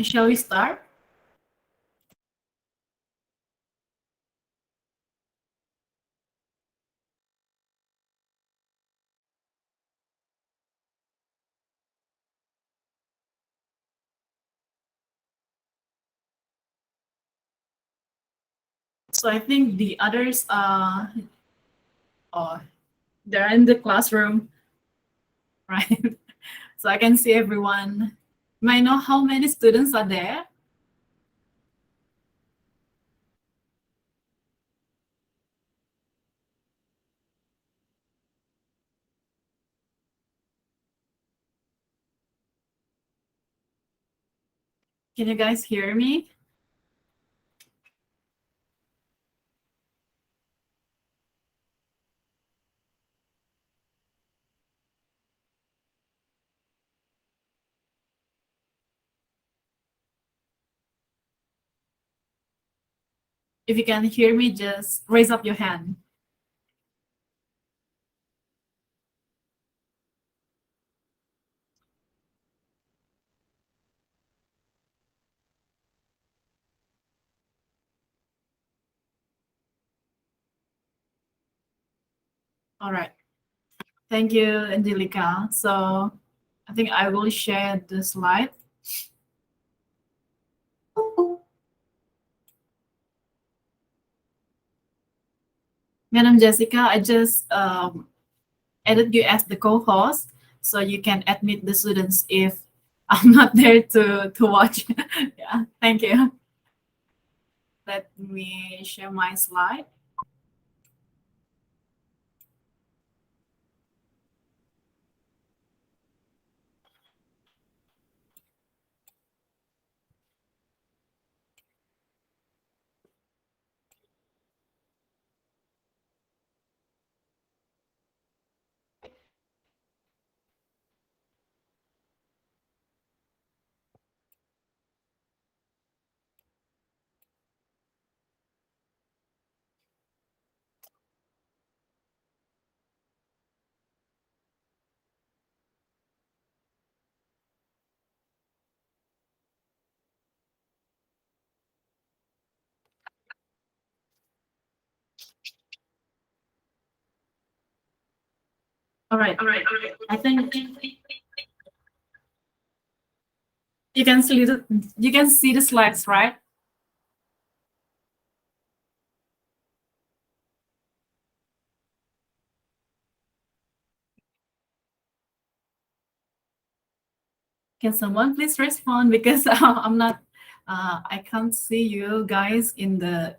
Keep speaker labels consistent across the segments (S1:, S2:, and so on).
S1: Shall we start? So I think the others oh, they're in the classroom, right? So I can see everyone. May I know how many students are there? Can you guys hear me? If you can hear me, just raise up your hand. All right. Thank you, Angelica. So I think I will share the slide. Madam Jessica, I just added you as the co-host, so you can admit the students if I'm not there to watch. Yeah, thank you. Let me share my slide. All right. I think you can see the slides, right? Can someone please respond because I'm not. I can't see you guys in the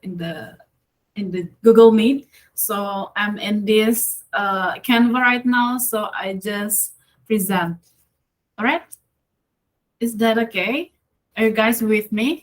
S1: Google Meet. So I'm in this Canva right now. So I just present. All right. Is that okay? Are you guys with me?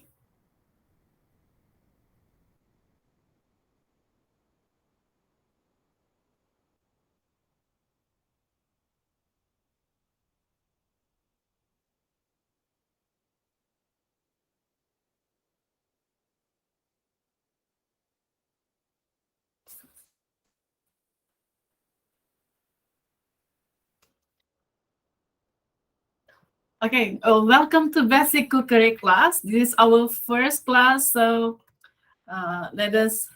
S1: Okay. Welcome to Basic Cookery class. This is our first class. So let us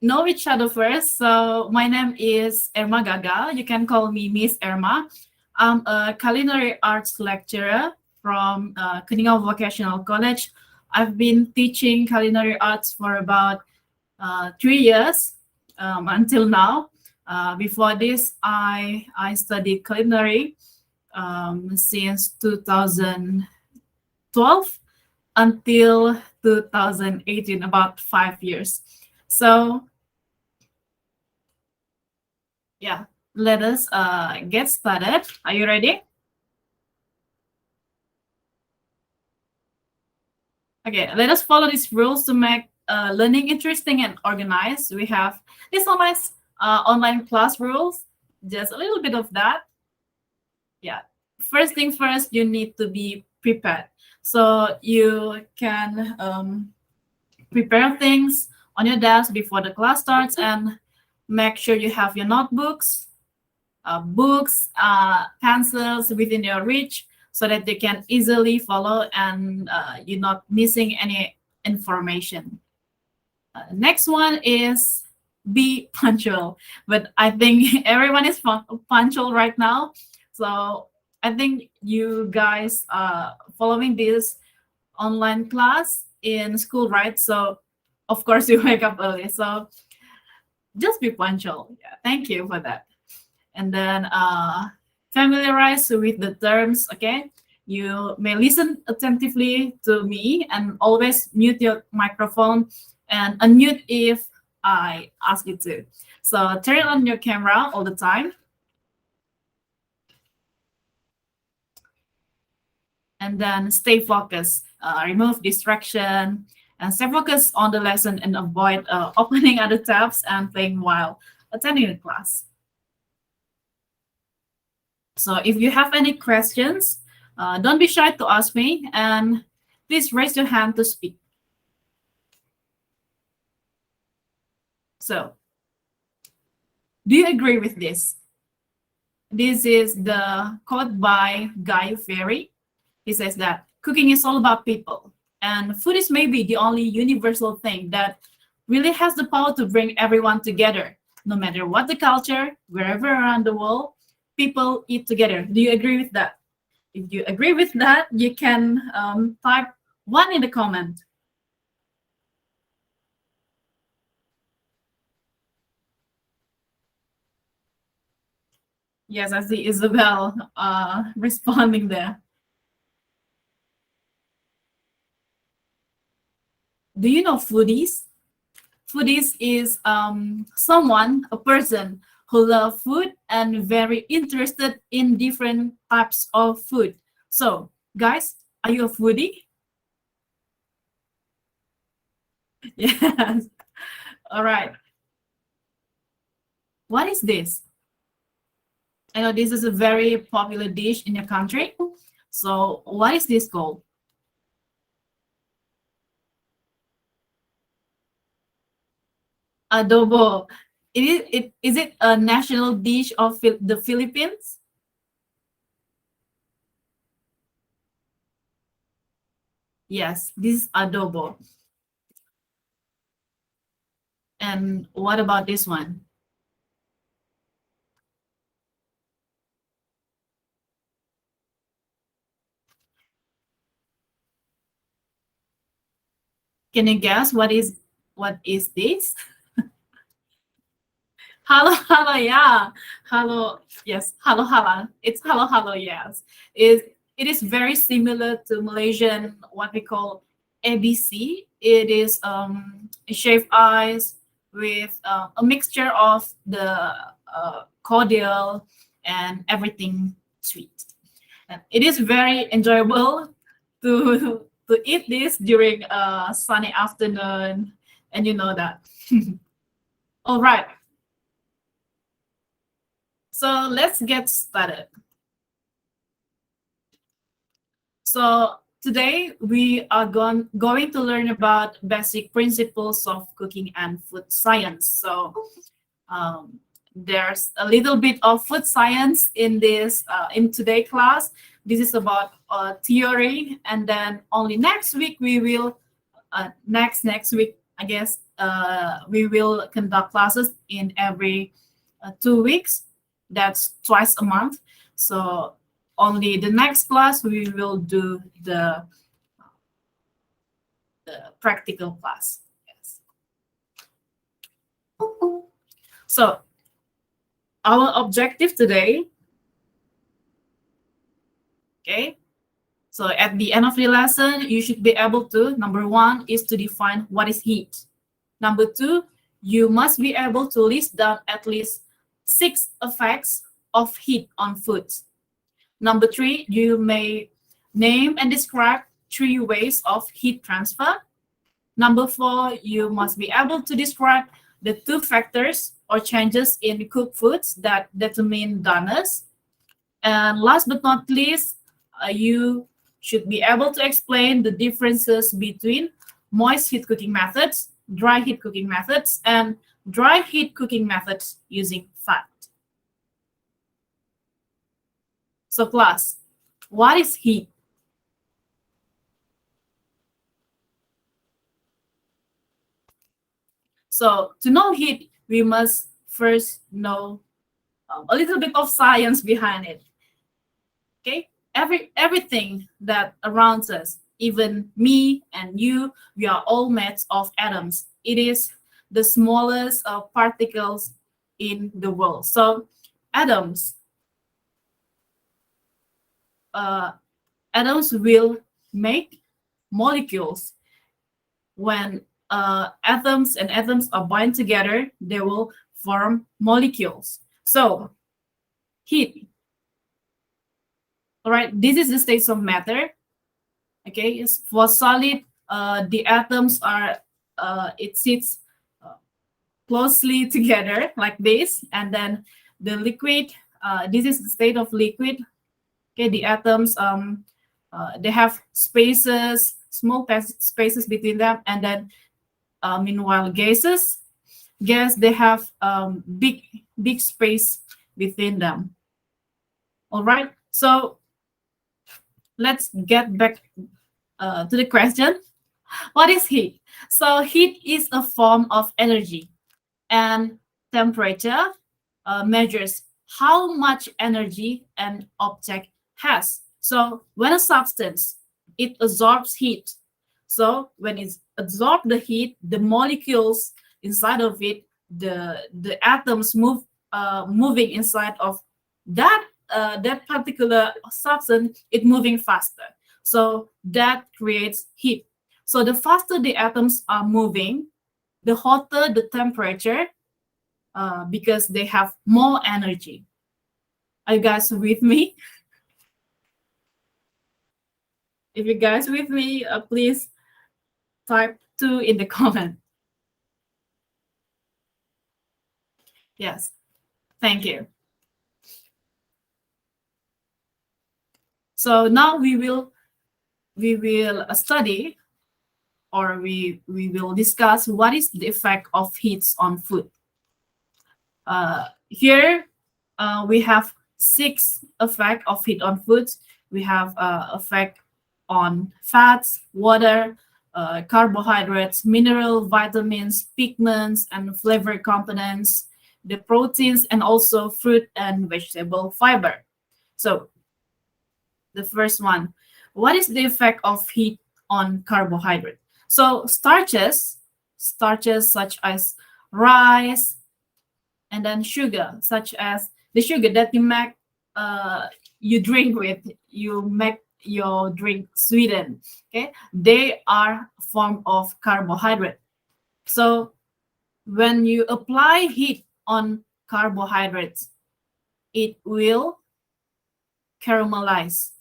S1: know each other first. So my name is Erma Gaga. You can call me Miss Erma. I'm a culinary arts lecturer from Kuningan Vocational College. I've been teaching culinary arts for about 3 years until now. Before this, I studied culinary since 2012 until 2018, about 5 years. So yeah, let us get started. Are you ready? Okay, let us follow these rules to make learning interesting and organized. We have this online class rules, just a little bit of that. Yeah. First thing first, you need to be prepared. So you can prepare things on your desk before the class starts and make sure you have your notebooks, books, pencils within your reach so that they can easily follow and you're not missing any information. Next one is be punctual. But I think everyone is punctual right now. So I think you guys are following this online class in school, right? So of course you wake up early. So just be punctual. Yeah, thank you for that. And then familiarize with the terms. Okay, you may listen attentively to me and always mute your microphone and unmute if I ask you to. So turn on your camera all the time. And then stay focused, remove distraction, and stay focused on the lesson and avoid opening other tabs and playing while attending the class. So if you have any questions, don't be shy to ask me, and please raise your hand to speak. So, do you agree with this? This is the quote by Guy Fieri. He says that cooking is all about people, and food is maybe the only universal thing that really has the power to bring everyone together. No matter what the culture, wherever around the world, people eat together. Do you agree with that? If you agree with that, you can type one in the comment. Yes, I see Isabel responding there. Do you know foodies? Foodies is someone, a person who love food and very interested in different types of food. So, guys, are you a foodie? Yes. All right. What is this? I know this is a very popular dish in your country. So, what is this called? Adobo. Is it a national dish of the Philippines? Yes, this is adobo. And what about this one? Can you guess what is this? Halo halo, yeah. Halo, yes. Halo halo. It's halo halo, yes. It is very similar to Malaysian what we call ABC. It is shaved ice with a mixture of the cordial and everything sweet. And it is very enjoyable to eat this during a sunny afternoon, and you know that. All right. So let's get started. So today we are going to learn about basic principles of cooking and food science. So there's a little bit of food science in this in today class. This is about theory, and then only next week we will next week I guess we will conduct classes in every 2 weeks. That's twice a month. So only the next class we will do the practical class. Yes. So our objective today, okay, so at the end of the lesson you should be able to, number one is to define what is heat. Number two, you must be able to list down at least 6 effects of heat on foods. Number three, you may name and describe 3 ways of heat transfer. Number four, you must be able to describe the 2 factors or changes in cooked foods that determine doneness. And last but not least, you should be able to explain the differences between moist heat cooking methods, dry heat cooking methods, and dry heat cooking methods using fat. So class, What is heat? So to know heat, we must first know a little bit of science behind it. Okay, everything that around us, even me and you, we are all made of atoms. It is the smallest particles in the world. So atoms, uh, atoms will make molecules. When atoms and atoms are bind together, they will form molecules. So heat, all right, this is the state of matter. Okay, is for solid, the atoms are it sits uh, closely together like this, and then the liquid, this is the state of liquid. Okay, the atoms they have spaces, small spaces between them, and then meanwhile gas, they have big space between them. All right, so let's get back to the question. What is heat? So heat is a form of energy, and temperature measures how much energy an object has. So when a substance, it absorbs heat. So when it absorbs the heat, the molecules inside of it, the atoms moving inside of that particular substance, it moving faster. So that creates heat. So the faster the atoms are moving, the hotter the temperature, because they have more energy. Are you guys with me? If you guys with me, please type 2 in the comment. Yes, thank you. So now we will study, or we will discuss what is the effect of heat on food. Here we have 6 effect of heat on foods. We have effect on fats, water, carbohydrates, mineral, vitamins, pigments, and flavor components, the proteins, and also fruit and vegetable fiber. So the first one, what is the effect of heat on carbohydrate? So starches such as rice, and then sugar, such as the sugar that you drink with, you make your drink sweetened. Okay, they are a form of carbohydrate. So when you apply heat on carbohydrates, it will caramelize.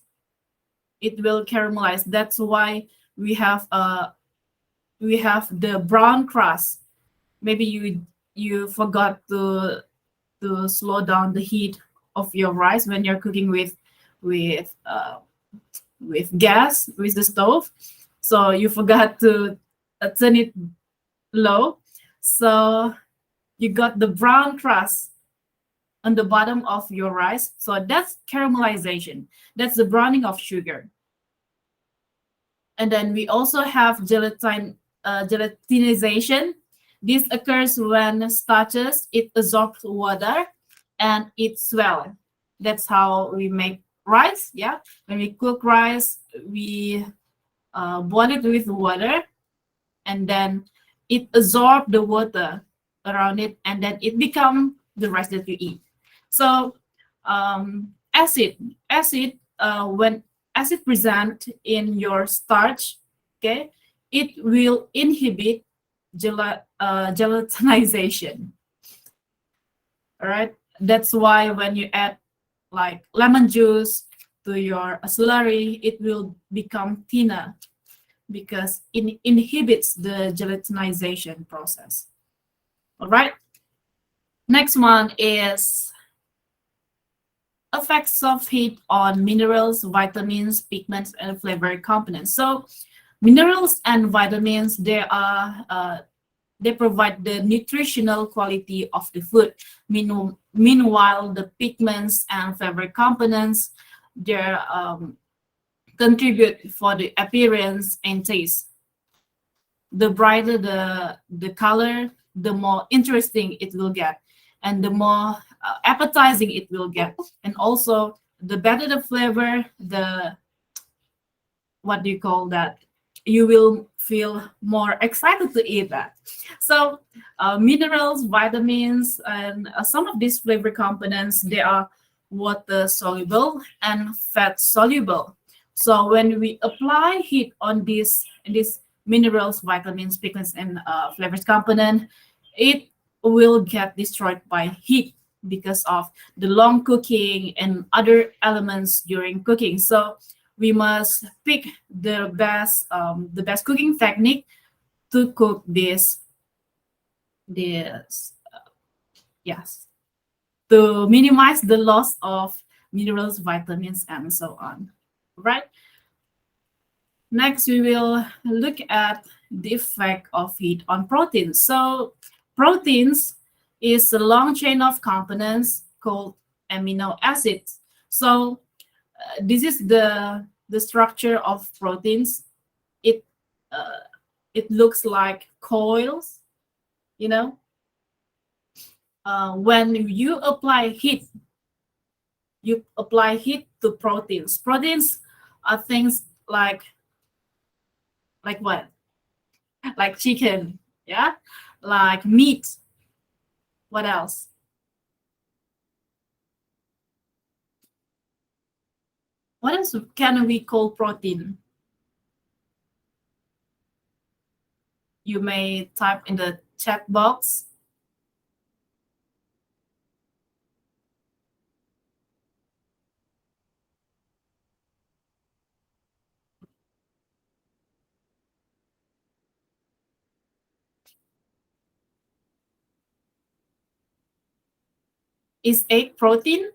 S1: It will caramelize. That's why we have the brown crust. Maybe you forgot to slow down the heat of your rice when you're cooking with gas, with the stove. So you forgot to turn it low. So you got the brown crust on the bottom of your rice. So that's caramelization. That's the browning of sugar. And then we also have gelatinization. This occurs when starches, it absorbs water and it swell. That's how we make rice. Yeah, when we cook rice, we boil it with water, and then it absorbs the water around it, and then it becomes the rice that you eat. So acid, when acid present in your starch, okay, it will inhibit gelatinization. All right, that's why when you add like lemon juice to your celery, it will become thinner because it inhibits the gelatinization process. All right, next one is effects of heat on minerals, vitamins, pigments, and flavor components. So minerals and vitamins, they provide the nutritional quality of the food. Meanwhile, the pigments and flavor components, they're contribute for the appearance and taste. The brighter the color, the more interesting it will get, and the more appetizing it will get. And also, the better the flavor, the what do you call that? You will feel more excited to eat that. So, minerals, vitamins, and some of these flavor components, they are water soluble and fat soluble. So when we apply heat on these minerals, vitamins, pigments, and flavors component, it will get destroyed by heat because of the long cooking and other elements during cooking. So we must pick the best cooking technique to cook this yes, to minimize the loss of minerals, vitamins, and so on. Right. Next, we will look at the effect of heat on proteins. So proteins is a long chain of components called amino acids. So this is the structure of proteins. It uh, it looks like coils, you know. When you apply heat to proteins. Proteins are things like what? Like chicken, yeah, like meat. What else? What else can we call protein? You may type in the chat box. Is egg protein?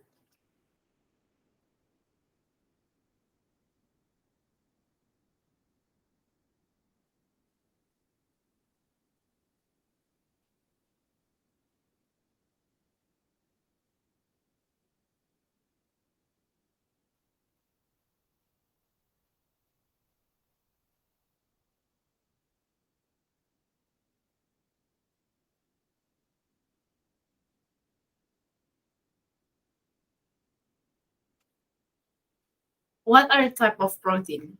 S1: What are type of protein?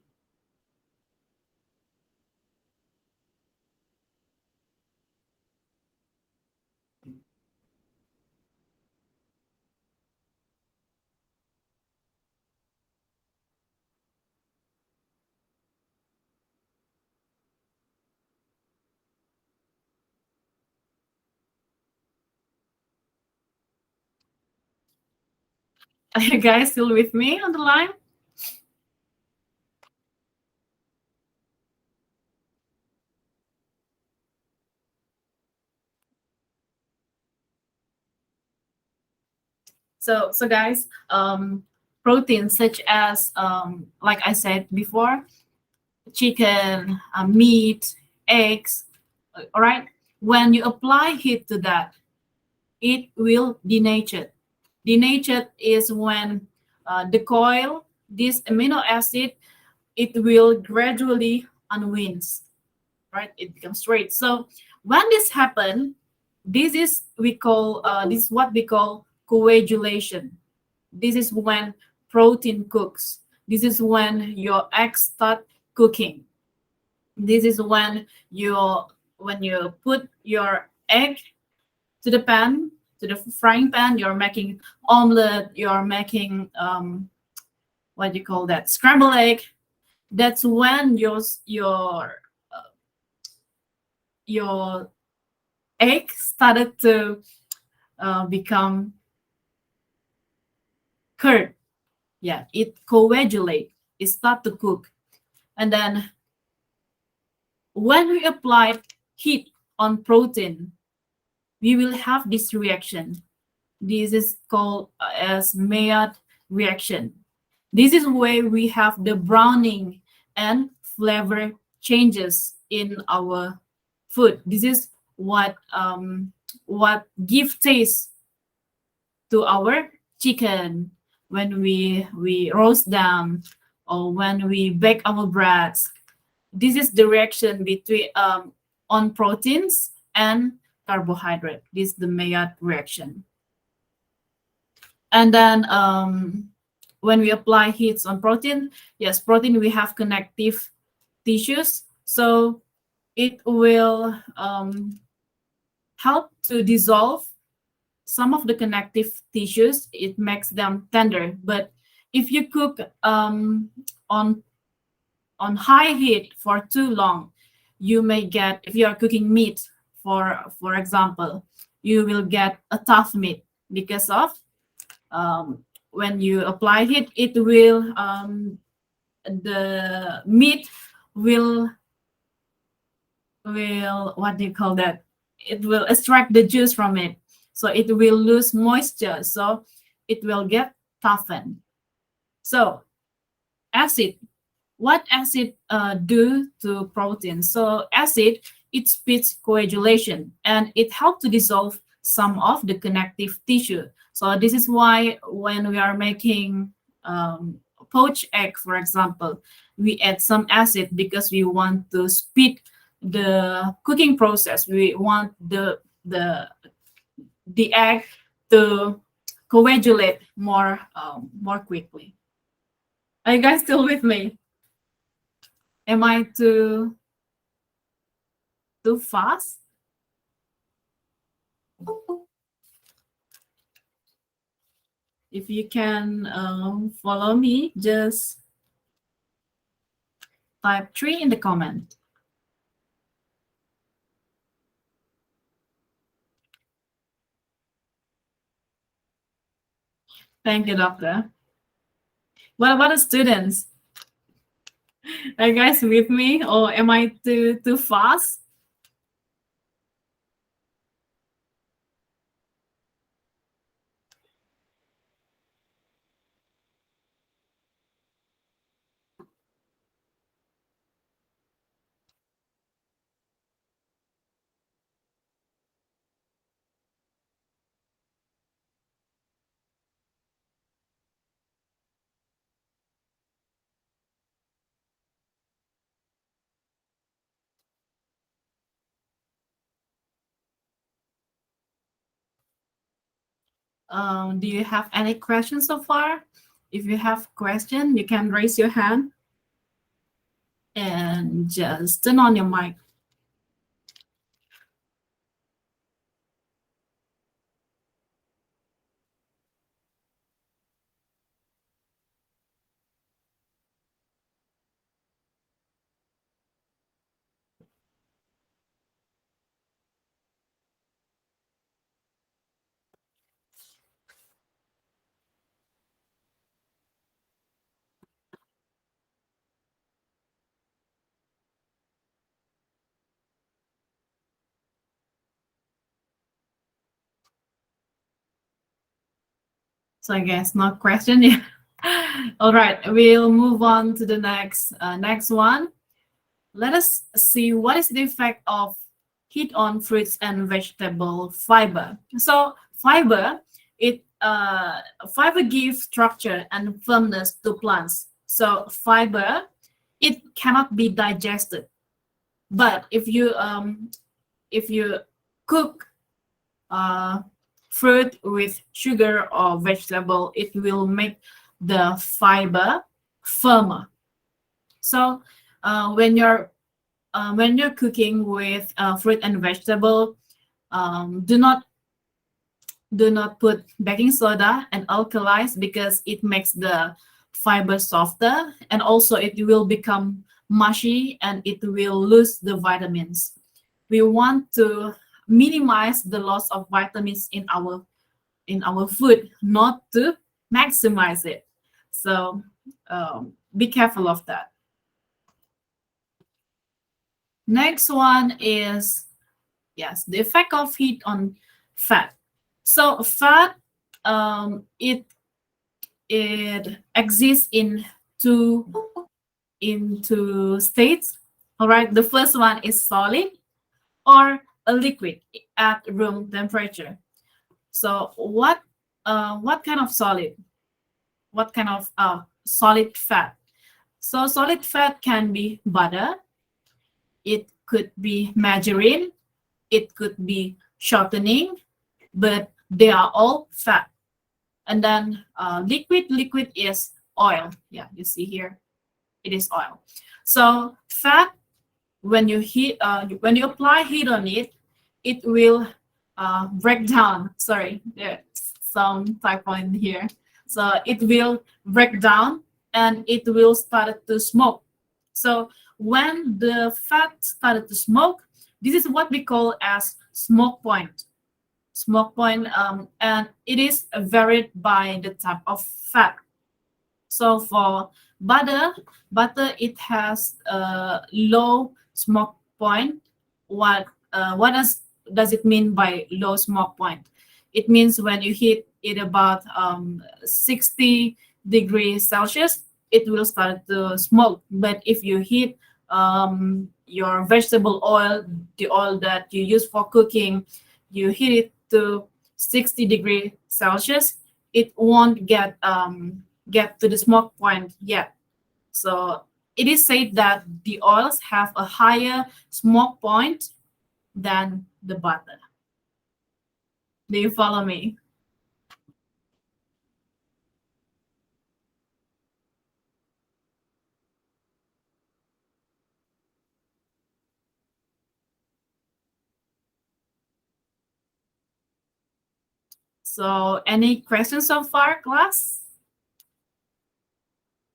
S1: Are you guys still with me on the line? So guys, proteins such as like I said before, chicken, meat, eggs. All right. When you apply heat to that, it will denature. Denature is when the coil, this amino acid, it will gradually unwinds, right? It becomes straight. So when this happen, this is what we call coagulation. This is when protein cooks. This is when your eggs start cooking. This is when you put your egg to the pan, to the frying pan. You're making omelet. You're making what do you call that? Scrambled egg. That's when your egg started to become curd. Yeah, it coagulate. It start to cook, and then when we apply heat on protein, we will have this reaction. This is called as Maillard reaction. This is where we have the browning and flavor changes in our food. This is what give taste to our chicken when we roast them, or when we bake our breads. This is the reaction between on proteins and carbohydrate. This is the Maillard reaction. And then when we apply heats on protein, yes, protein we have connective tissues, so it will help to dissolve some of the connective tissues. It makes them tender. But if you cook on high heat for too long, you may get, if you are cooking meat, for example, you will get a tough meat because of when you apply heat, it will the meat will what do you call that? It will extract the juice from it, so it will lose moisture, so it will get toughened. So acid, what acid do to protein? So acid, it speeds coagulation and it helps to dissolve some of the connective tissue. So this is why when we are making poached egg, for example, we add some acid because we want to speed the cooking process. We want the egg to coagulate more quickly. Are you guys still with me? Am I too fast? If you can follow me, just type 3 in the comment. Thank you, doctor. What about the students? Are you guys with me, or am I too fast? Do you have any questions so far? If you have question, you can raise your hand and just turn on your mic. So I guess no question. Yeah. All right, we'll move on to the next one. Let us see what is the effect of heat on fruits and vegetable fiber. So fiber gives structure and firmness to plants. So fiber, it cannot be digested. But if you cook uh, fruit with sugar or vegetable, it will make the fiber firmer. So when you're cooking with fruit and vegetable, do not put baking soda and alkalize because it makes the fiber softer, and also it will become mushy and it will lose the vitamins. We want to minimize the loss of vitamins in our food, not to maximize it. So be careful of that. Next one is, yes, the effect of heat on fat. So fat, it exists in two states. All right, the first one is solid or a liquid at room temperature. So what kind of solid? What kind of solid fat? So solid fat can be butter, it could be margarine, it could be shortening, but they are all fat. And then liquid is oil. Yeah, you see here, it is oil. So fat, when you apply heat on it, it will break down. Sorry, there's some typo in here. So it will break down and it will start to smoke. So when the fat started to smoke, this is what we call as smoke point. Smoke point, and it is varied by the type of fat. So for butter, butter it has a low smoke point. What does it mean by low smoke point? It means when you heat it about 60 degrees Celsius, it will start to smoke. But if you heat your vegetable oil, the oil that you use for cooking, you heat it to 60 degrees Celsius, it won't get to the smoke point yet. So it is said that the oils have a higher smoke point than the butter. Do you follow me? So any questions so far, class?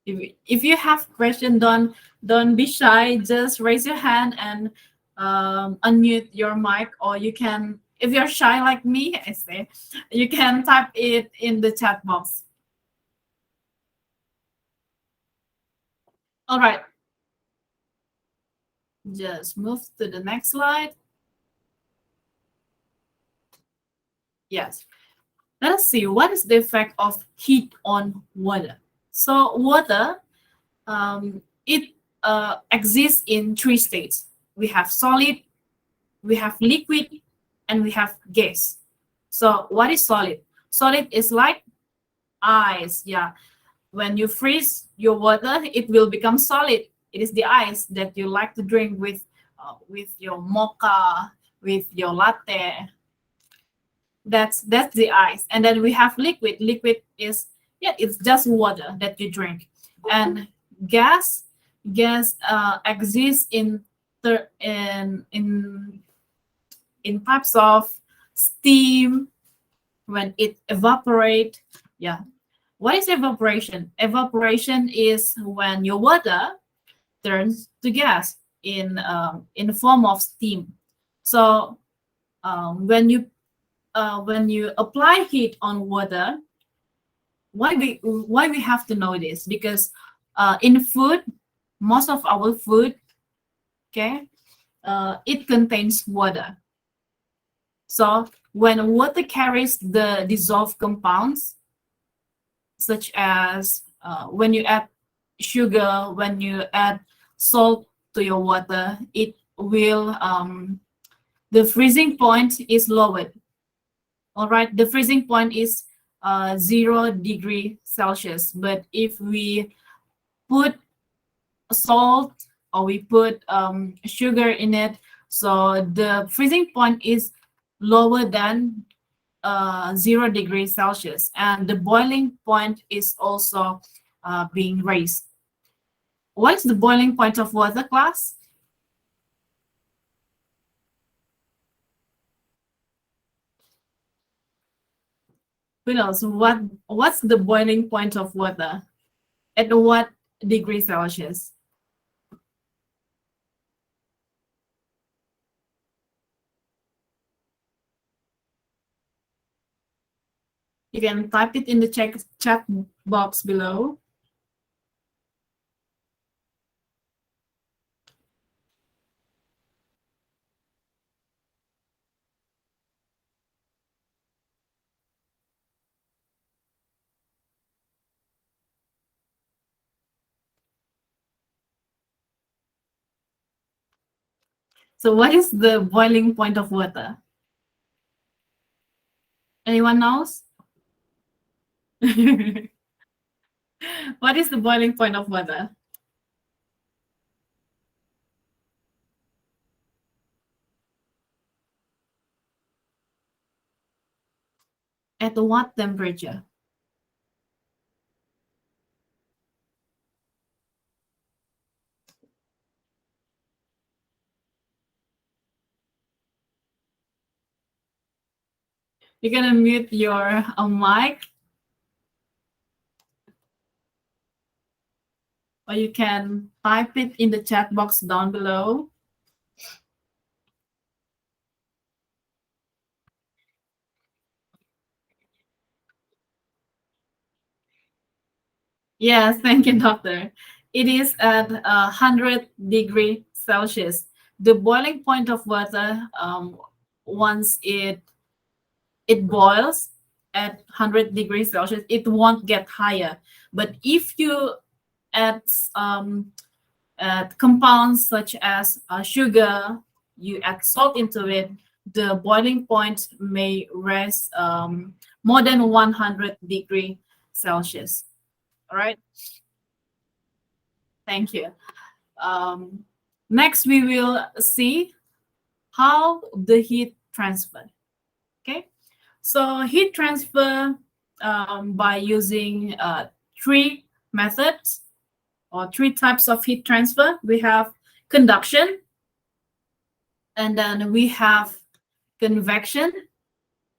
S1: If you have question, don't be shy. Just raise your hand and unmute your mic, or you can, if you're shy like me, I say, you can type it in the chat box. All right, just move to the next slide. Yes. Let us see what is the effect of heat on water. So water, it exists in three states. We have solid, we have liquid, and we have gas. So what is solid? Solid is like ice. Yeah. When you freeze your water, it will become solid. It is the ice that you like to drink with your mocha, with your latte. That's the ice. And then we have liquid. Liquid is, yeah, it's just water that you drink. And gas, gas exists in types of steam when it evaporate. Yeah. What is evaporation? Evaporation is when your water turns to gas in the form of steam. So when you apply heat on water, why we have to know this? Because in food, most of our food, okay, it contains water. So when water carries the dissolved compounds, such as when you add sugar, when you add salt to your water, it will the freezing point is lowered. All right, the freezing point is 0 degree Celsius. But if we put salt or we put sugar in it, so the freezing point is lower than 0 degree Celsius, and the boiling point is also being raised. What is the boiling point of water, class? Who knows what's the boiling point of water? At what degree Celsius? You can type it in the chat box below. So what is the boiling point of water? Anyone knows? What is the boiling point of water? At what temperature? You're gonna mute your mic, or you can type it in the chat box down below. Yes, thank you, doctor. It is at 100 degrees Celsius. The boiling point of water, once it boils at 100 degrees Celsius, it won't get higher. But if you add compounds such as sugar, you add salt into it, the boiling point may rise more than 100 degrees Celsius. All right, thank you. Um, Next, we will see how the heat transfer. Okay, so heat transfer by using three methods or three types of heat transfer. We have conduction, and then we have convection,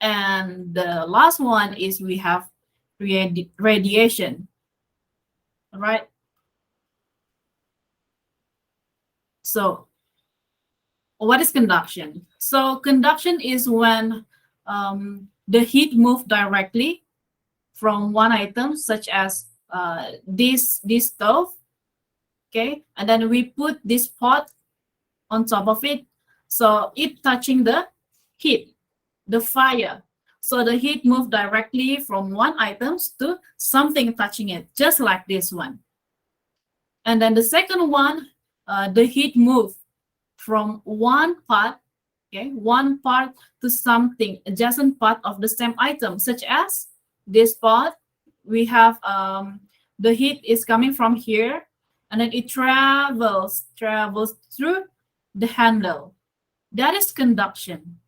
S1: and the last one is we have radiation. All right. So what is conduction? So conduction is when the heat moves directly from one item, such as this stove. Okay, and then we put this pot on top of it, so it touching the heat, the fire. So the heat move directly from one items to something touching it, just like this one. And then the second one, the heat move from one part, okay, one part to something adjacent part of the same item, such as this part. We have the heat is coming from here, and then it travels through the handle. That is conduction.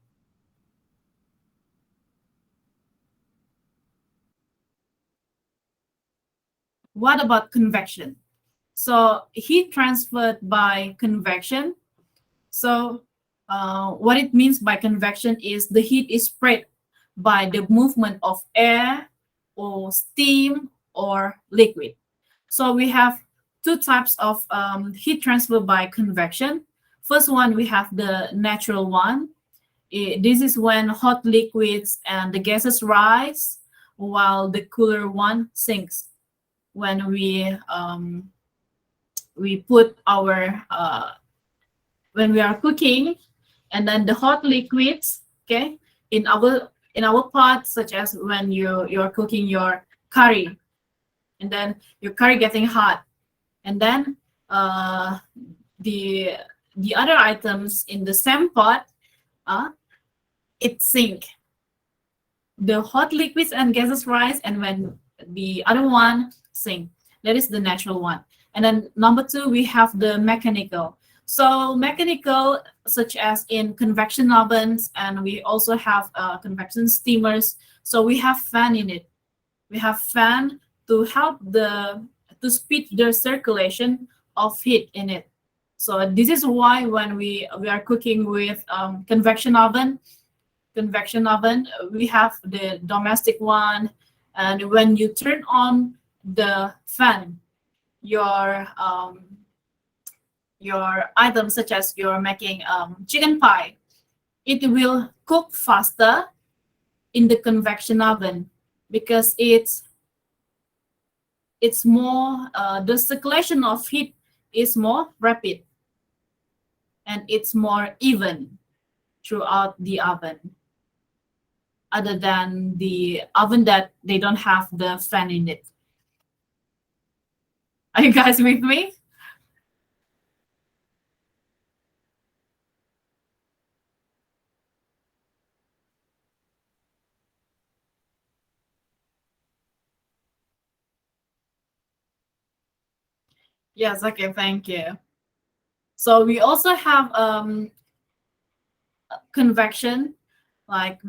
S1: What about convection? So heat transferred by convection. So what it means by convection is the heat is spread by the movement of air or steam or liquid. So we have two types of heat transfer by convection. First one, we have the natural one. This is when hot liquids and the gases rise while the cooler one sinks. When we put our when we are cooking, and then the hot liquids, okay, in our pot, such as when you're cooking your curry, and then your curry getting hot, and then uh, the the other items in the same pot, uh, it sink. The hot liquids and gases rise, and when the other one sink, that is the natural one. And then number two, we have the mechanical. So mechanical, such as in convection ovens, and we also have convection steamers. So we have fan in it. We have fan to help to speed the circulation of heat in it. So this is why when we are cooking with convection oven, we have the domestic one, and when you turn on the fan, your items, such as you're making chicken pie, it will cook faster in the convection oven because it's more the circulation of heat is more rapid, and it's more even throughout the oven, other than the oven that they don't have the fan in it. Are you guys with me? Yes, okay, thank you. So we also have convection, like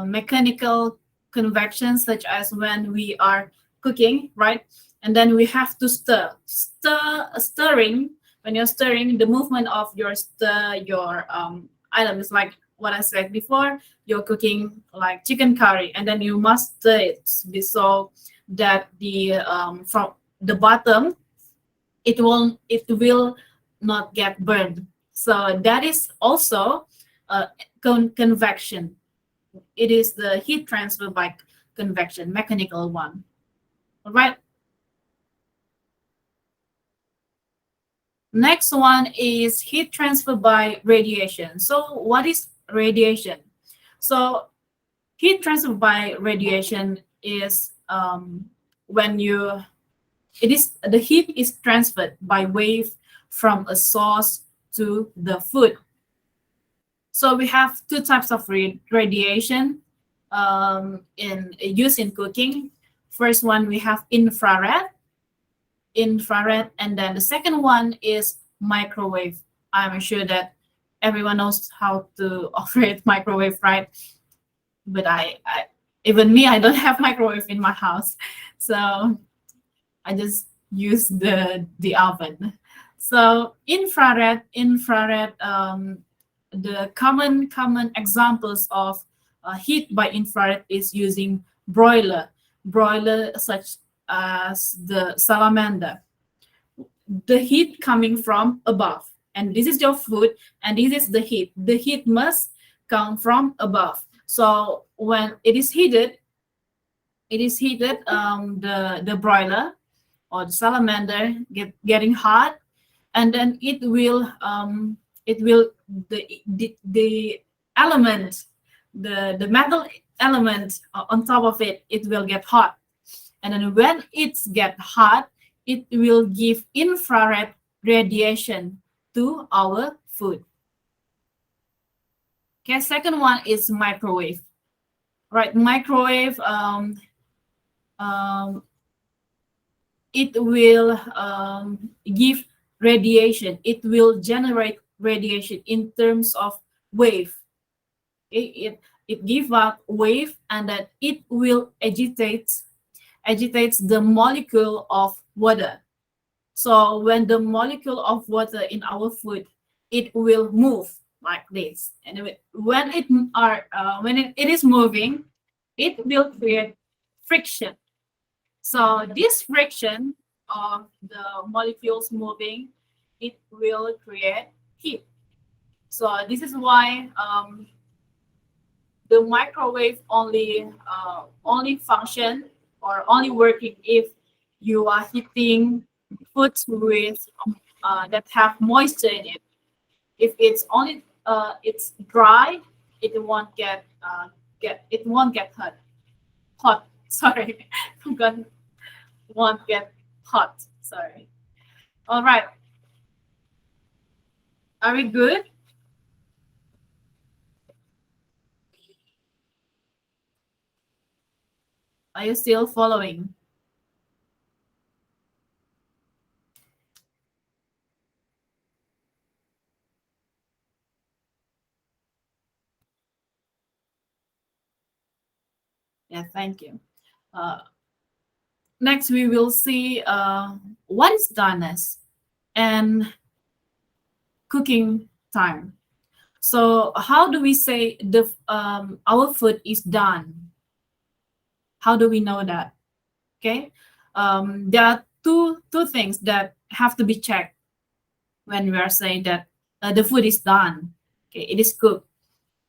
S1: mechanical convection, such as when we are cooking, right? And then we have to stirring. When you're stirring, the movement of your item is like what I said before. You're cooking like chicken curry, and then you must stir it so that the from the bottom it will not get burned. So that is also convection. It is the heat transfer by convection, mechanical one. All right. Next one is heat transfer by radiation. So what is radiation? So heat transfer by radiation is when you it is the heat is transferred by wave from a source to the food. So we have two types of radiation in use in cooking. First one we have infrared, and then the second one is microwave. I'm sure that everyone knows how to operate microwave, right? But I even me, I don't have microwave in my house, so I just use the oven. So infrared. The common examples of heat by infrared is using broiler such as the salamander. The heat coming from above, and this is your food, and this is the heat must come from above. So when the broiler or the salamander getting hot, and then it will the element, the metal element on top of it will get hot, and then when it's get hot, it will give infrared radiation to our food. Okay, second one is microwave. Right, microwave. Um, it will give radiation. It will generate radiation in terms of wave. It gives out wave, and that it will agitates the molecule of water. So when the molecule of water in our food, it will move like this, and when it is moving, it will create friction. So this friction of the molecules moving, it will create heat. So this is why the microwave only function or only working if you are heating foods with that have moisture in it. If it's only it's dry, it won't get hot. Sorry, forgot won't get hot. Sorry. All right. Are we good? Are you still following? Yeah, thank you. Uh, Next, we will see what is doneness and cooking time. So, how do we say our food is done? How do we know that? Okay, there are two things that have to be checked when we are saying that the food is done. Okay, it is cooked.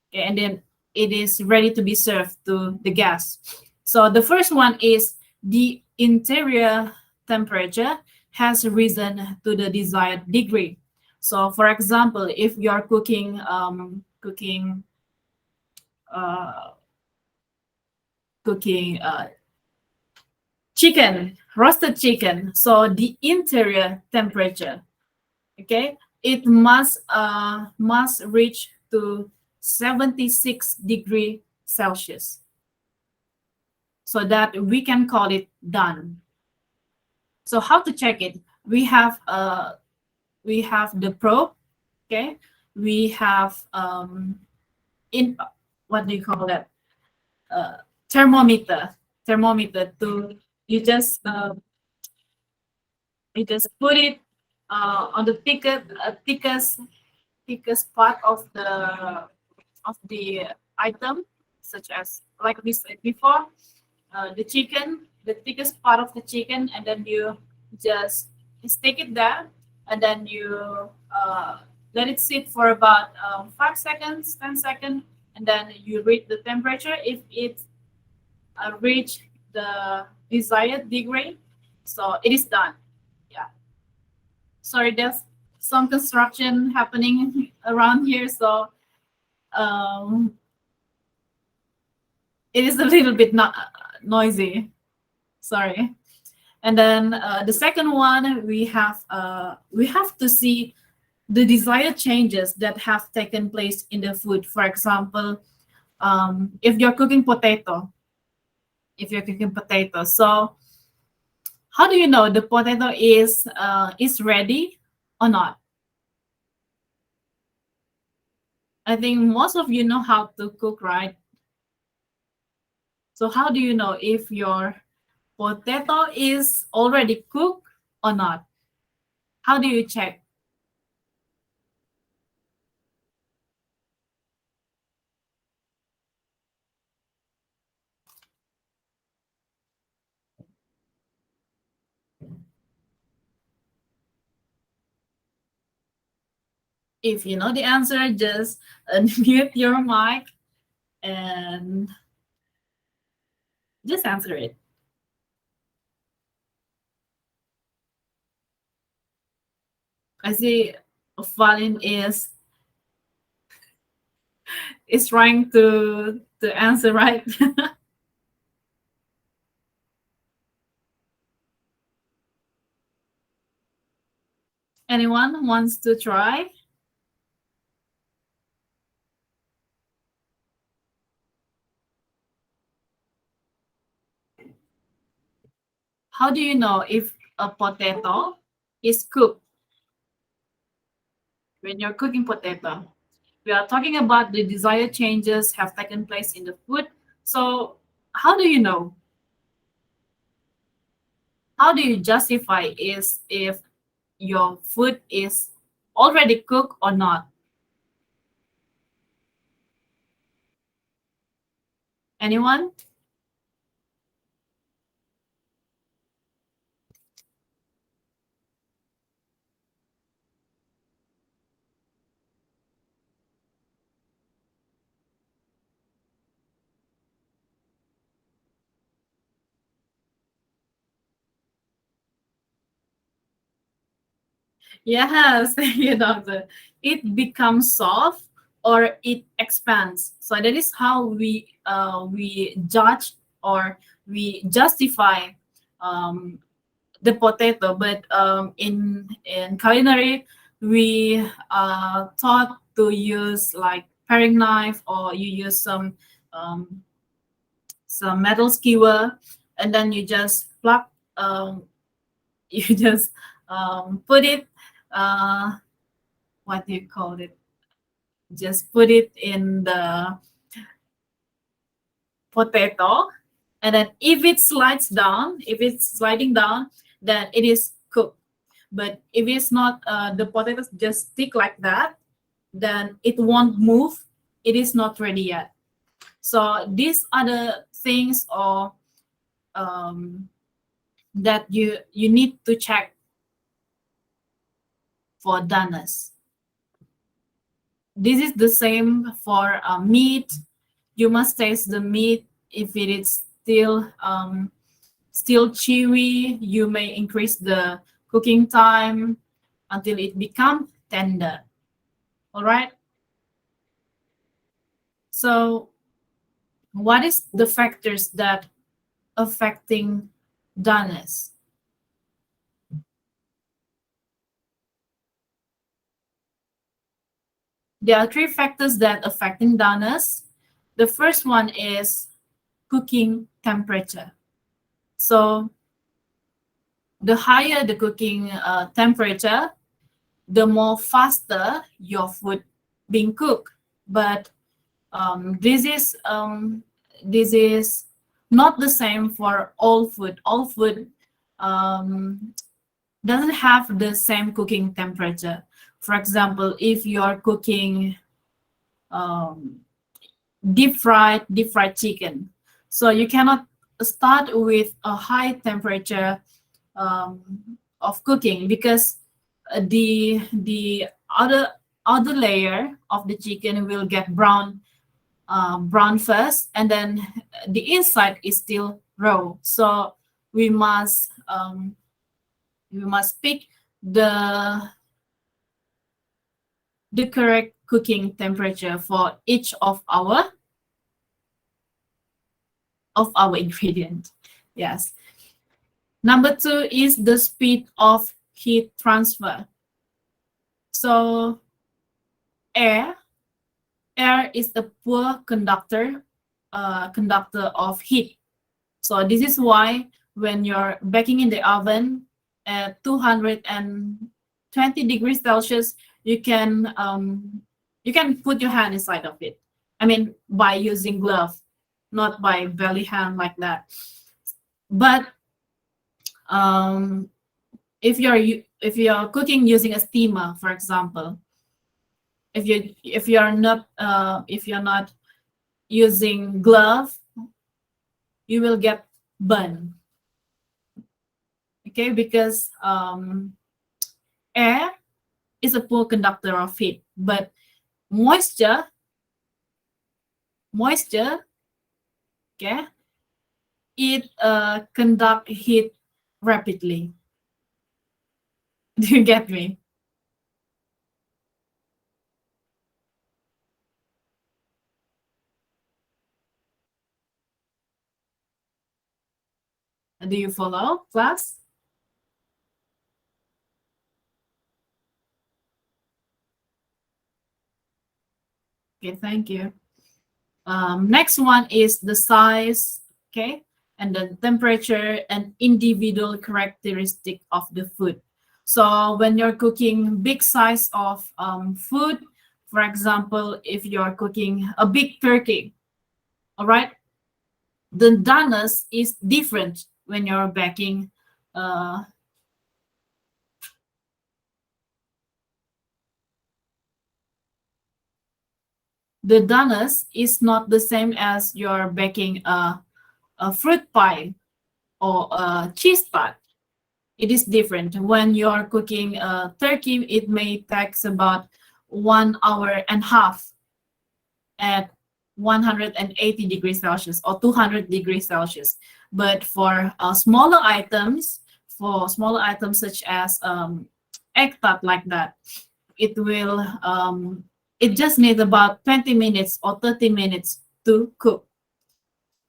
S1: Okay, and then it is ready to be served to the guests. So the first one is the interior temperature has risen to the desired degree. So, for example, if you are uh, cooking chicken, roasted chicken, so the interior temperature, okay, it must reach to 76 degrees Celsius, so that we can call it done. So how to check it? We have the probe, okay? We have in what do you call that? thermometer. Thermometer to you just uh, you just put it on the thickest part of the item, such as like we said before, the chicken, the thickest part of the chicken, and then you just stick it there, and then you let it sit for about 5 seconds, 10 seconds, and then you read the temperature. If it reach the desired degree, so it is done. Yeah. Sorry, there's some construction happening around here, so um, it is a little bit not noisy. Sorry. And then the second one, we have to see the desired changes that have taken place in the food. For example, if you're cooking potato, so how do you know the potato is ready or not? I think most of you know how to cook, right? So how do you know if your potato is already cooked or not? How do you check? If you know the answer, just unmute your mic and just answer it. I see Valin is trying to answer right. Anyone wants to try? How do you know if a potato is cooked when you're cooking potato? We are talking about the desired changes have taken place in the food. So how do you know? How do you justify is if your food is already cooked or not? Anyone? Yes, you know, it becomes soft or it expands. So that is how we judge or we justify um, the potato. But in culinary, we taught to use like paring knife, or you use um, some metal skewer, and then you just pluck. You just put it. What do you call it? Just put it in the potato, and then if it's sliding down, then it is cooked. But if it's not, the potatoes just stick like that, then it won't move. It is not ready yet. So these are the things or that you need to check for doneness. This is the same for meat. You must taste the meat. If it is still chewy, you may increase the cooking time until it becomes tender. All right. So, what is the factors that affecting doneness? There are three factors that affecting doneness. The first one is cooking temperature. So, the higher the cooking temperature, the more faster your food being cooked. But um, this is um, this is Not the same for all food. All food um, doesn't have the same cooking temperature. For example, if you're cooking um, deep fried chicken, so you cannot start with a high temperature um, of cooking, because the other layer of the chicken will get brown first, and then the inside is still raw. So we must um, we must pick the the correct cooking temperature for each of our ingredient. Yes. Number two is the speed of heat transfer. So air air is a poor conductor of heat. So this is why when you're baking in the oven at 220 degrees Celsius, you can put your hand inside of it. I mean, by using glove, not by belly hand like that. But um, if you're cooking using a steamer, for example, if you're not using glove, you will get burned. Okay, because air is a poor conductor of heat, but moisture, moisture, okay, it conduct heat rapidly. Do you get me? Do you follow, class? Okay, thank you. Next one is the size, okay, and the temperature and individual characteristic of the food. So when you're cooking big size of food, for example, if you're cooking a big turkey, all right, the doneness is different when you're baking. Uh, the doneness is not the same as you're baking a fruit pie or a cheese pie. It is different. When you're cooking turkey, it may takes about 1 hour and a half at 180 degrees Celsius or 200 degrees Celsius. But for smaller items such as egg tart like that, it will it just needs about 20 minutes or 30 minutes to cook.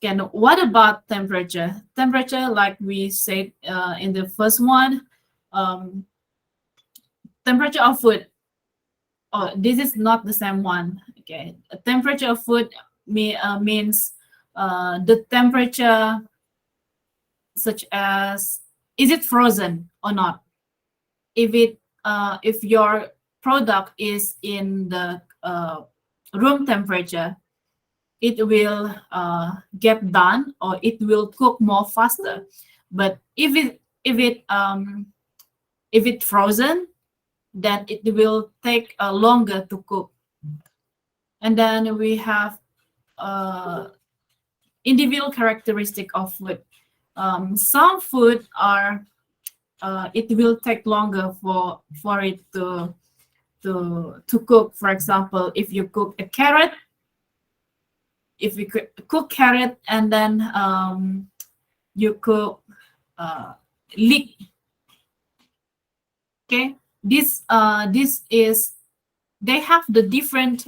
S1: And what about temperature? Temperature, like we said in the first one, um, temperature of food. Oh, this is not the same one. Okay, a temperature of food means the temperature, such as is it frozen or not. If your product is in the room temperature, it will get done or it will cook more faster. But if it frozen, then it will take longer to cook. And then we have individual characteristic of food. Some food are it will take longer for it to cook. For example, if you cook a carrot, if you cook carrot and then you cook leek. Okay, this is they have the different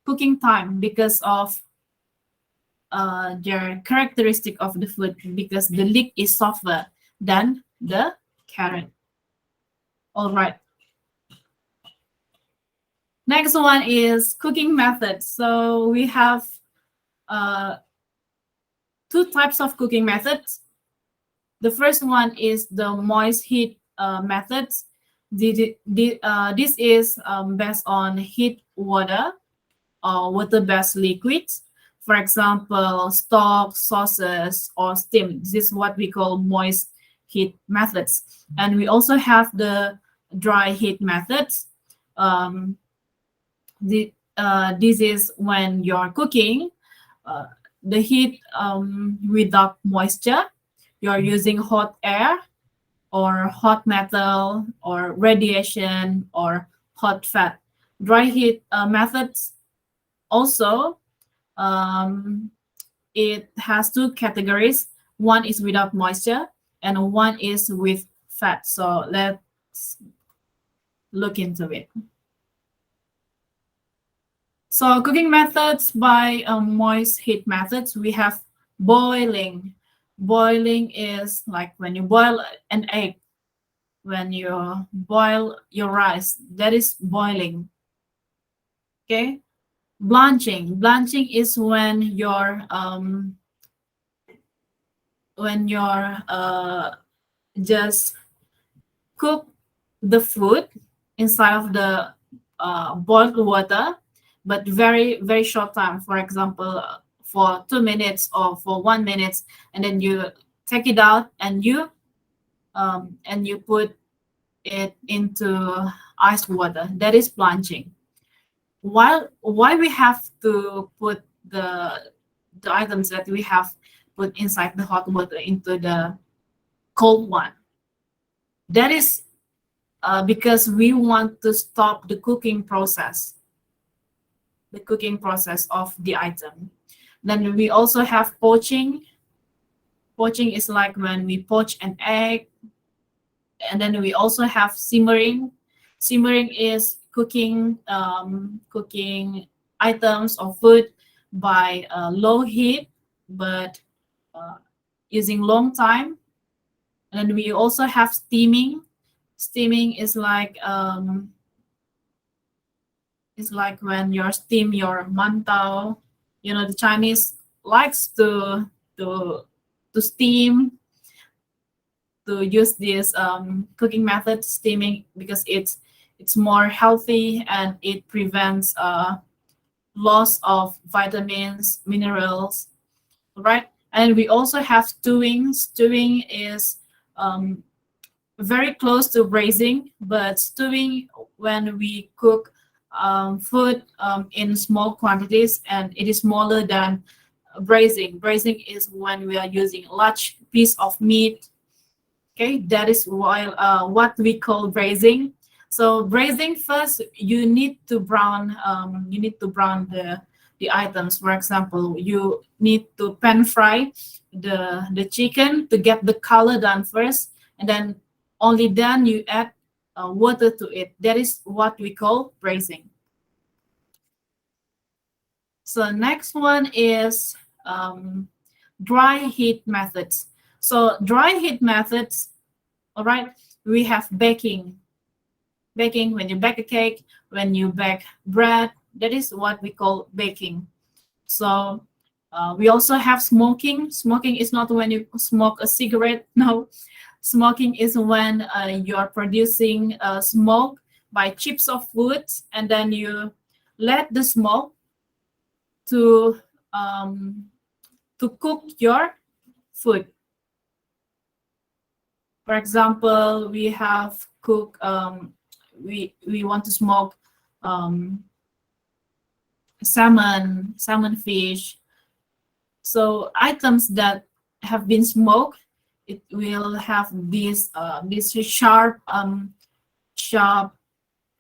S1: cooking time because of their characteristic of the food, because the leek is softer than the carrot. All right. Next one is cooking methods. So we have uh, two types of cooking methods. The first one is the moist heat methods. This is based on heat water or water-based liquids. For example, stock, sauces, or steam. This is what we call moist heat methods. And we also have the dry heat methods. Um, this is when you're cooking, uh, the heat without moisture. You're using hot air or hot metal or radiation or hot fat. Dry heat methods also, um, it has two categories. One is without moisture and one is with fat. So let's look into it. So cooking methods by moist heat methods, we have boiling. Boiling is like when you boil an egg, when you boil your rice, that is boiling. Okay. Blanching. Blanching is when you're just cook the food inside of the boiled water, but very short time. For example, for 2 minutes or for 1 minute, and then you take it out and you put it into ice water. That is blanching. Why we have to put the items that we have put inside the hot water into the cold one? That is because we want to stop the cooking process of the item. Then we also have poaching. Poaching is like when we poach an egg. And then we also have simmering. Simmering is cooking items or food by low heat, but uh, using long time. And then we also have steaming. Steaming is like when you steam your mantao. You know, the Chinese likes to to steam, to use this cooking method, steaming, because it's more healthy and it prevents loss of vitamins, minerals, right? And we also have stewing. Stewing is um, very close to braising, but stewing when we cook food in small quantities and it is smaller than braising. Braising is when we are using large piece of meat. Okay, that is what we call braising. So braising, first you need to brown the items. For example, you need to pan fry the chicken to get the color done first, and then only then you add water to it. That is what we call braising. So next one is dry heat methods. So dry heat methods, all right, we have baking. Baking, when you bake a cake, when you bake bread, that is what we call baking. So we also have smoking. Smoking is not when you smoke a cigarette. No, smoking is when you're producing smoke by chips of wood, and then you let the smoke to cook your food. For example, we have cook. We want to smoke salmon fish. So items that have been smoked, it will have this sharp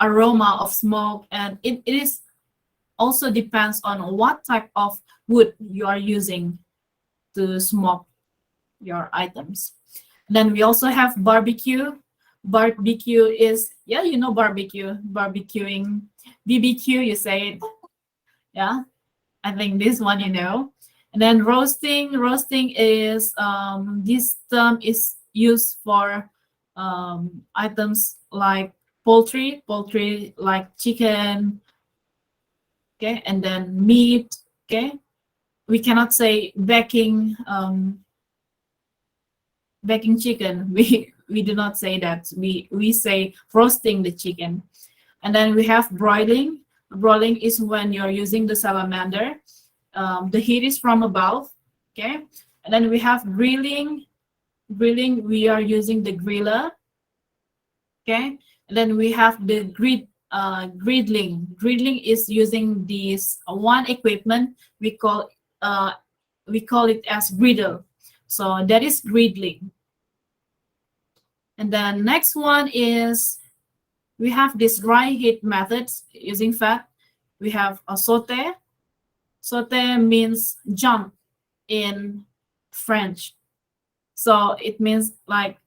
S1: aroma of smoke, and it is also depends on what type of wood you are using to smoke your items. Then we also have barbecue. Barbecue is, yeah, you know, barbecuing, BBQ, you say it. Yeah, I think this one you know. And then roasting. Roasting is this term is used for items like poultry like chicken. Okay, and then meat. Okay, we cannot say baking chicken. We do not say that. We say roasting the chicken. And then we have broiling. Broiling is when you're using the salamander The heat is from above. Okay, and then we have grilling. Grilling, we are using the griller. Okay, and then we have the griddling. Griddling is using this one equipment uh, we call it as griddle. So that is griddling. And then next one is we have this dry heat methods using fat. We have a saute. Saute means jump in French. So it means like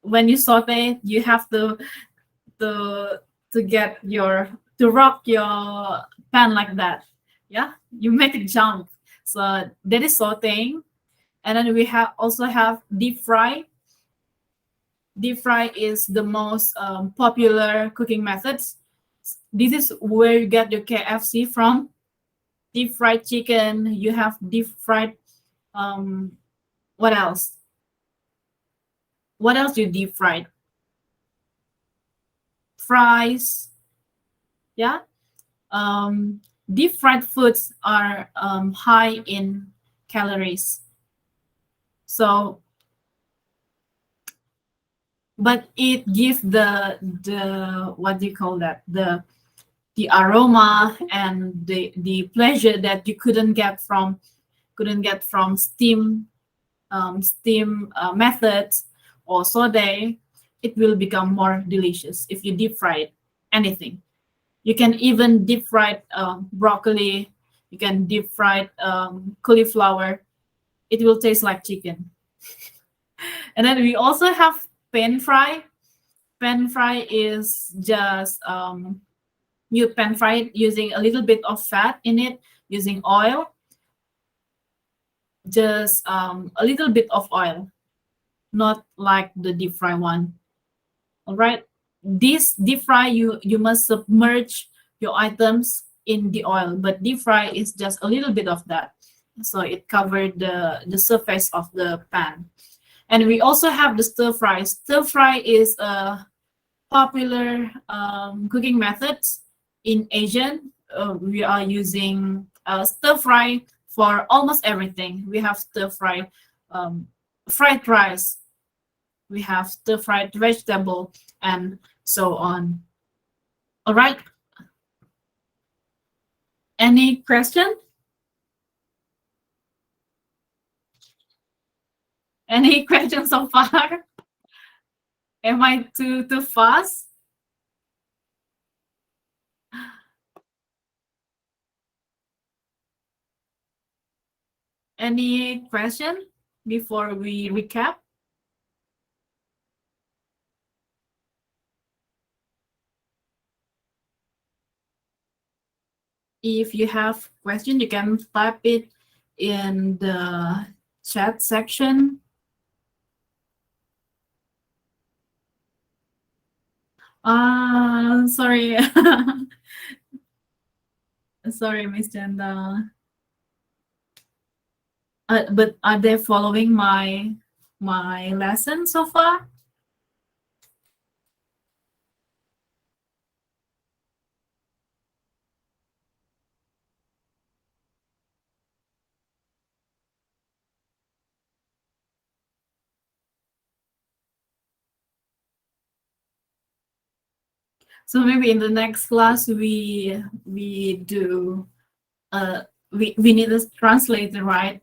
S1: when you saute, you have to to get your to rock your pan like that. Yeah, you make it jump. So that is sauteing. And then we have also have deep fry. Deep fry is the most popular cooking methods. This is where you get your KFC from. Deep fried chicken. You have deep fried. Um, what else? What else you deep fried? Fries. Yeah. Deep fried foods are high in calories. So, but it gives the what do you call that? The aroma and the pleasure that you couldn't get from steam methods or saute. It will become more delicious if you deep fry it, anything. You can even deep fry broccoli. You can deep fry cauliflower. It will taste like chicken. And then we also have pan fry. Pan fry is just you pan fry it using a little bit of fat in it, using oil, just a little bit of oil, not like the deep fry one. All right. This deep fry, you must submerge your items in the oil, but deep fry is just a little bit of that, so it covered the surface of the pan. And we also have the stir fry. Stir fry is a popular cooking method in Asian. We are using stir fry for almost everything. We have stir fry fried rice. We have stir fried vegetable and so on. All right. Any question? Any questions so far? Am I too fast? Any question before we recap? If you have question, you can type it in the chat section. Sorry. Sorry, Miss Janda. But are they following my lesson so far? So maybe in the next class we do we need a translator, right?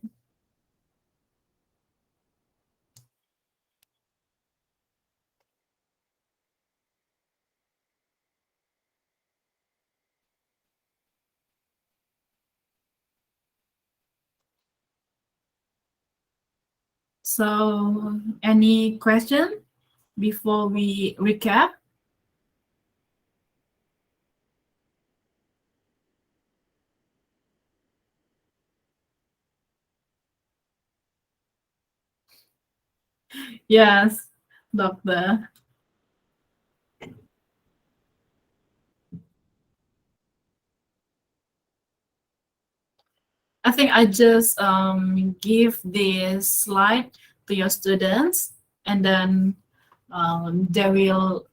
S1: So any question before we recap? Yes, doctor. I think I just give this slide to your students, and then they will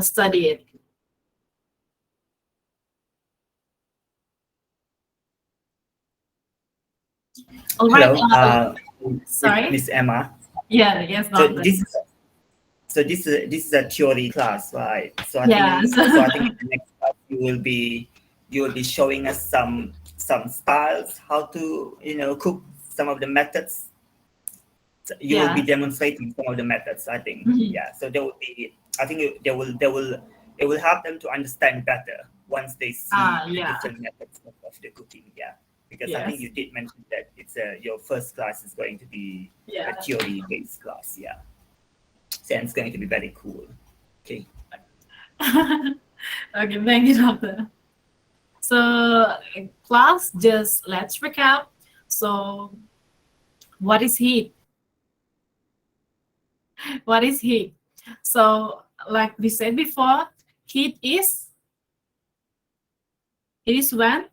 S1: study it. All right.
S2: Hello,
S1: Sorry.
S2: Miss Emma.
S1: Yeah. Yes,
S2: So
S1: doctor.
S2: this is a theory class, right?
S1: Yes.
S2: So I think in the next class you will be showing us some styles, how to cook, some of the methods. So you will be
S1: Yes.
S2: demonstrating some of the methods. I think,
S1: Mhm.
S2: yeah. So there will be. I think they will it will help them to understand better once they see the
S1: Yeah.
S2: different methods of the cooking. Yeah, because I think
S1: Yes.
S2: you did mention that it's your first class is going to be a
S1: Yeah.
S2: theory based class. Yeah, so it's going to be very cool. Okay.
S1: Okay. Thank you, doctor. So, class, just let's recap. So, what is heat? What is heat? So, like we said before, heat is it is when.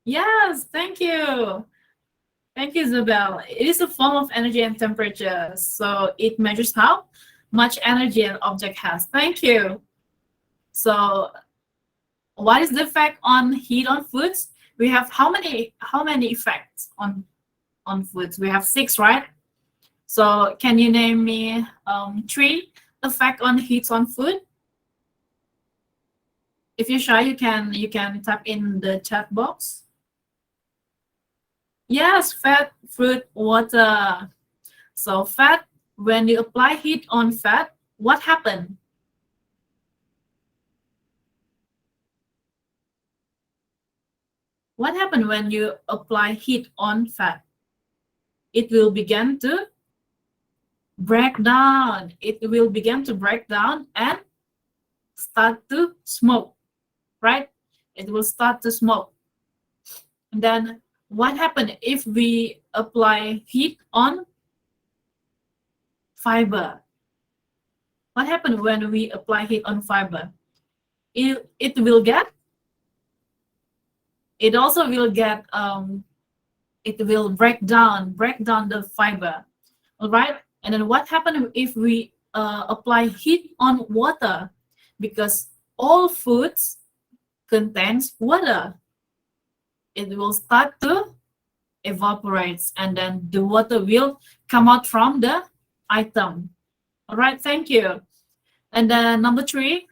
S1: Yes, thank you. Thank you, Isabel. It is a form of energy and temperature. So it measures how much energy an object has. Thank you. So what is the effect on heat on foods? We have how many effects on foods? We have six, right? So can you name me three effect on heat on food? If you're shy, you can type in the chat box. Yes, fat, fruit, water. So fat, when you apply heat on fat, what happened? What happened when you apply heat on fat? It will begin to break down. It will begin to break down and start to smoke, right? It will start to smoke. And then what happened if we apply heat on fiber? What happened when we apply heat on fiber? It will get, it also will get it will break down the fiber. All right. And then what happens if we apply heat on water? Because all foods contains water. It will start to evaporate, and then the water will come out from the item. All right. Thank you. And then number three,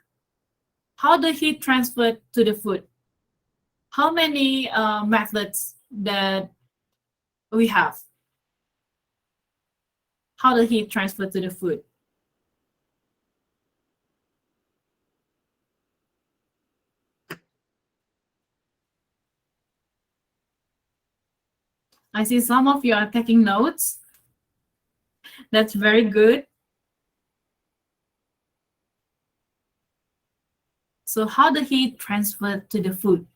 S1: how the heat transferred to the food? How many methods that we have? How the heat transferred to the food? I see some of you are taking notes. That's very good. So how the heat transferred to the food?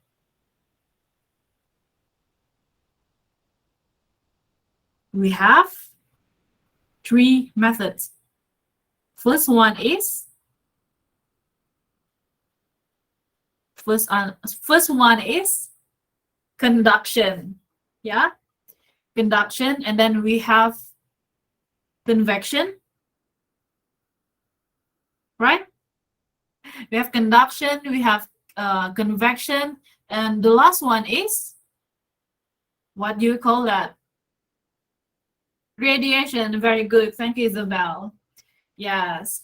S1: We have three methods. First one is first one, first one is conduction. Yeah, conduction, and then we have convection, right? We have conduction, we have convection, and the last one is, what do you call that? Radiation. Very good. Thank you, Isabel. Yes.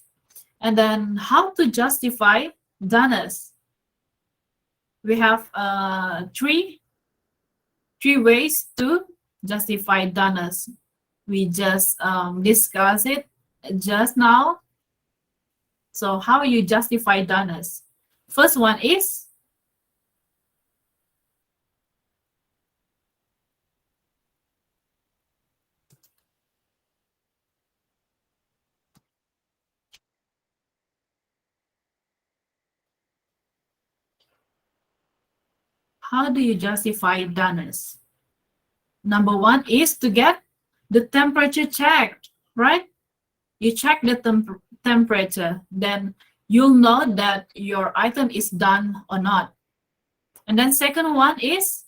S1: And then how to justify doneness? We have three ways to justify doneness. We just discussed it just now. So how you justify doneness? First one is, how do you justify doneness? Number one is to get the temperature checked, right? You check the temperature, then you'll know that your item is done or not. And then second one is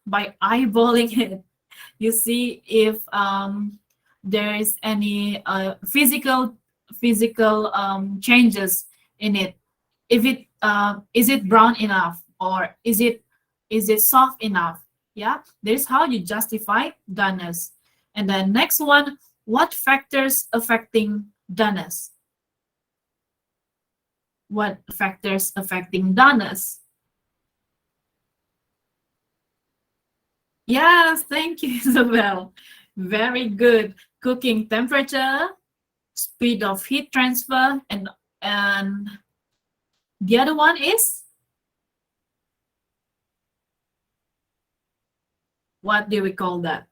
S1: by eyeballing it. You see if there is any physical changes in it. If it is it brown enough, or is it Is it soft enough? Yeah, this is how you justify doneness. And then next one, what factors affecting doneness? What factors affecting doneness? Yes, thank you, Isabel. Very good. Cooking temperature, speed of heat transfer, and the other one is, what do we call that?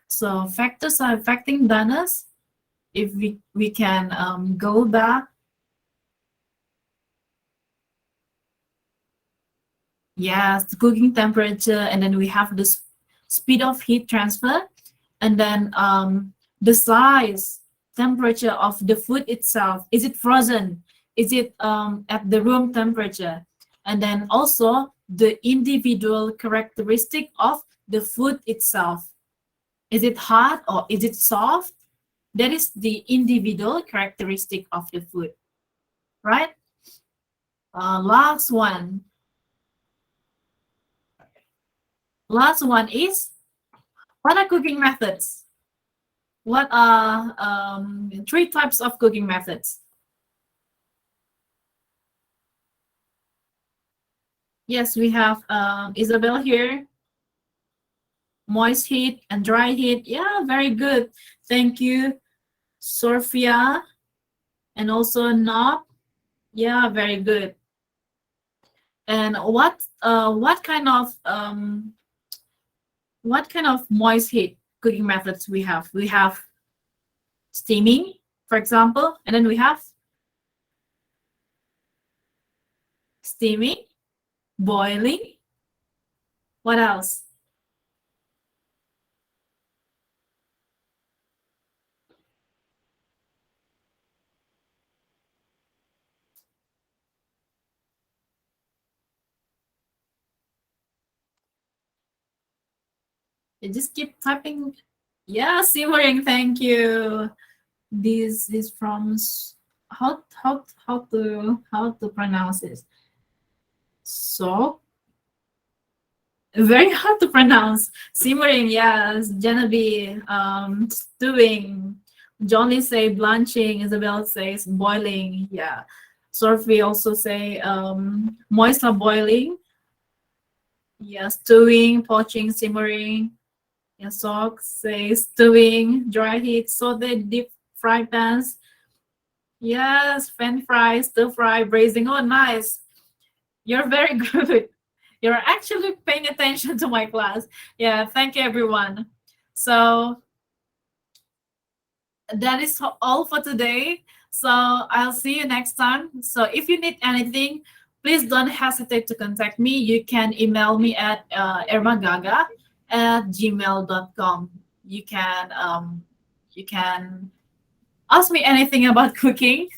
S1: So factors are affecting doneness. If we can go back, yes, the cooking temperature, and then we have the speed of heat transfer, and then the size, temperature of the food itself. Is it frozen? Is it at the room temperature? And then also the individual characteristic of the food itself. Is it hard or is it soft? That is the individual characteristic of the food, right? Last one. Last one is, what are cooking methods? What are three types of cooking methods? Yes, we have Isabel here. Moist heat and dry heat. Yeah, very good. Thank you, Sophia, and also Knob. Yeah, very good. And what kind of moist heat cooking methods we have? We have steaming, for example, and then we have steaming, boiling. What else? You just keep typing. Yeah, simmering. Thank you. This is from how to pronounce this. So very hard to pronounce. Simmering, yes. Genevieve, stewing. Johnny say blanching. Isabel says boiling. Yeah. Sophie also say moist or boiling. Yeah, stewing, poaching, simmering. Yeah, Sok says stewing, dry heat, sauteed, deep fry pans. Yes, fan fry, stir fry, braising. Oh, nice. You're very good. You're actually paying attention to my class. Yeah, thank you, everyone. So that is all for today. So I'll see you next time. So if you need anything, please don't hesitate to contact me. You can email me at ermagaga@gmail.com. You can ask me anything about cooking.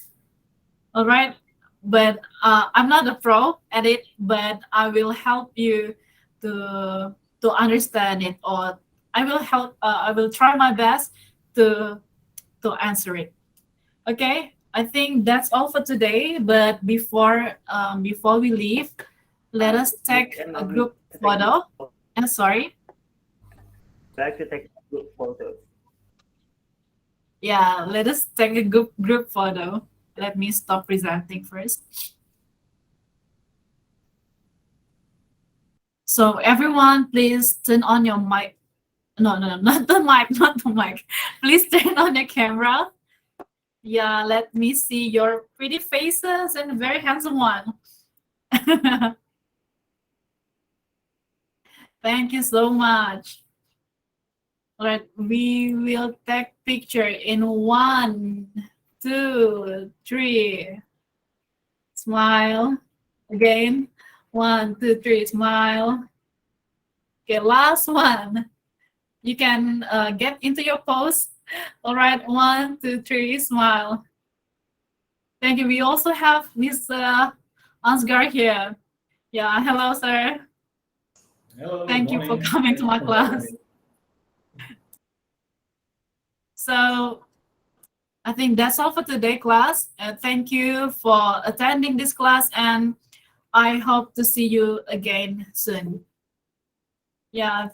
S1: All right, but I'm not a pro at it, but I will help you to understand it, or I will try my best to answer it. Okay, I think that's all for today. But before we leave, let us take a group photo. Sorry.
S2: Like to take good photos.
S1: Yeah, let us take a group photo. Let me stop presenting first. So everyone, please turn on your mic. No, no, no, not the mic, not the mic. Please turn on your camera. Yeah, let me see your pretty faces and very handsome one. Thank you so much. All right, we will take picture in 1, 2, 3. Smile. Again. 1, 2, 3. Smile. Okay, last one. You can get into your pose. All right, 1, 2, 3. Smile. Thank you. We also have Mr. Ansgar here. Yeah, hello, sir.
S3: Hello, good
S1: Thank you for
S3: morning.
S1: coming to
S3: Thank
S1: my
S3: you for having
S1: class.
S3: me.
S1: So I think that's all for today, class. Thank you for attending this class, and I hope to see you again soon. Yeah,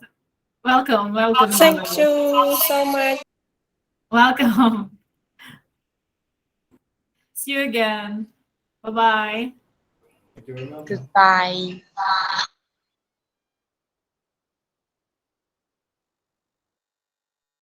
S1: welcome, welcome,
S4: Thank
S1: Dono.
S4: you so much.
S1: Welcome. See you again. Bye bye.
S3: Thank you very much.
S4: Goodbye.